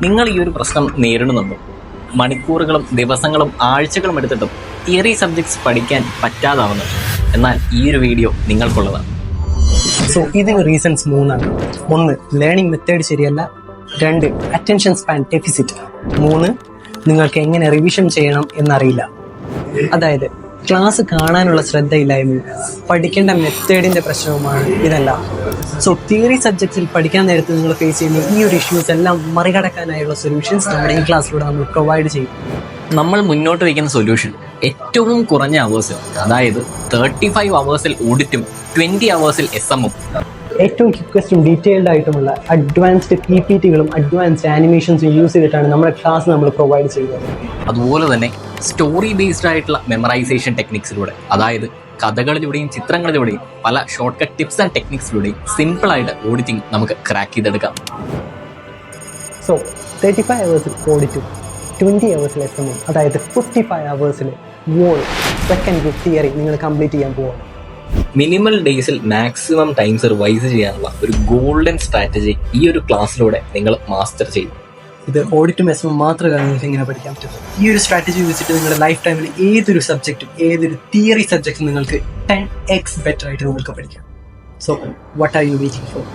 നിങ്ങൾ ഈ ഒരു പ്രശ്നം നേരിടുന്നുണ്ടോ? മണിക്കൂറുകളും ദിവസങ്ങളും ആഴ്ചകളും എടുത്തിട്ടും തിയറി സബ്ജക്ട്സ് പഠിക്കാൻ പറ്റാതാവുന്നു. എന്നാൽ ഈ ഒരു വീഡിയോ നിങ്ങൾക്കുള്ളതാണ്. ഇതിന് റീസൺസ് 3 ആണ്. 1, ലേണിംഗ് മെത്തേഡ് ശരിയല്ല. 2, അറ്റൻഷൻ സ്പാൻ ഡെഫിസിറ്റ്. 3, നിങ്ങൾക്ക് എങ്ങനെ റിവിഷൻ ചെയ്യണം എന്നറിയില്ല. അതായത് ക്ലാസ് കാണാനുള്ള ശ്രദ്ധയില്ലായ്മയും പഠിക്കേണ്ട മെത്തേഡിന്റെ പ്രശ്നവുമാണ് ഇതെല്ലാം. തിയറി സബ്ജക്ട്സിൽ പഠിക്കാൻ നേരത്ത് നിങ്ങൾ ഫേസ് ചെയ്യുന്ന ഈ ഒരു ഇഷ്യൂസ് എല്ലാം മറികടക്കാനായുള്ള സൊല്യൂഷൻസ് നമ്മുടെ ഈ ക്ലാസ്സിലൂടെ നമ്മൾ പ്രൊവൈഡ് ചെയ്യും. നമ്മൾ മുന്നോട്ട് വയ്ക്കുന്ന സൊല്യൂഷൻ ഏറ്റവും കുറഞ്ഞ അവേഴ്സിൽ, അതായത് 35 അവേഴ്സിൽ ഓഡിറ്റും 20 അവേഴ്സിൽ എസ്എമ്മും, ഏറ്റവും ക്വിക്കസ്റ്റും ഡീറ്റെയിൽഡ് ആയിട്ടുമുള്ള അഡ്വാൻസ്ഡ് PPTകളും അഡ്വാൻസ്ഡ് ആനിമേഷൻസും യൂസ് ചെയ്തിട്ടാണ് നമ്മുടെ ക്ലാസ് നമ്മൾ പ്രൊവൈഡ് ചെയ്യുന്നത്. അതുപോലെ തന്നെ സ്റ്റോറി ബേസ്ഡ് ആയിട്ടുള്ള മെമ്മറൈസേഷൻ ടെക്നിക്സിലൂടെ, അതായത് കഥകളിലൂടെയും ചിത്രങ്ങളിലൂടെയും പല ഷോർട്ട് കട്ട് ടിപ്സ് ആൻഡ് ടെക്നിക്സിലൂടെയും സിമ്പിളായിട്ട് ഓഡിറ്റിംഗ് നമുക്ക് ക്രാക്ക് ചെയ്തെടുക്കാം. 35 അവേഴ്സിൽ ഓഡിറ്റും 20 അവേഴ്സിൽ എസ്എമ്മും, അതായത് 55 അവേഴ്സിൽ വോൾ സെക്കൻഡ് ഗ്രൂപ്പ് തിയറി നിങ്ങൾ കംപ്ലീറ്റ് ചെയ്യാൻ പോവാണ്. മിനിമൽ ഡേയ്സിൽ മാക്സിമം ടൈംസ് റിവൈസ് ചെയ്യാനുള്ള ഒരു ഗോൾഡൻ സ്ട്രാറ്റജി ഈ ഒരു ക്ലാസ്സിലൂടെ നിങ്ങൾ മാസ്റ്റർ ചെയ്യും. ഇത് ഓഡിറ്റും എസ്എമ്മും മാത്രമേ നിങ്ങൾക്ക് എങ്ങനെ പഠിക്കാൻ പറ്റും. ഈ ഒരു സ്ട്രാറ്റജി വെച്ചിട്ട് നിങ്ങളുടെ ലൈഫ് ടൈമിൽ ഏതൊരു സബ്ജക്റ്റും ഏതൊരു തിയറി സബ്ജക്റ്റും നിങ്ങൾക്ക് 10x ബെറ്റർ ആയിട്ട് നിങ്ങൾക്ക് പഠിക്കാം. What are you waiting for?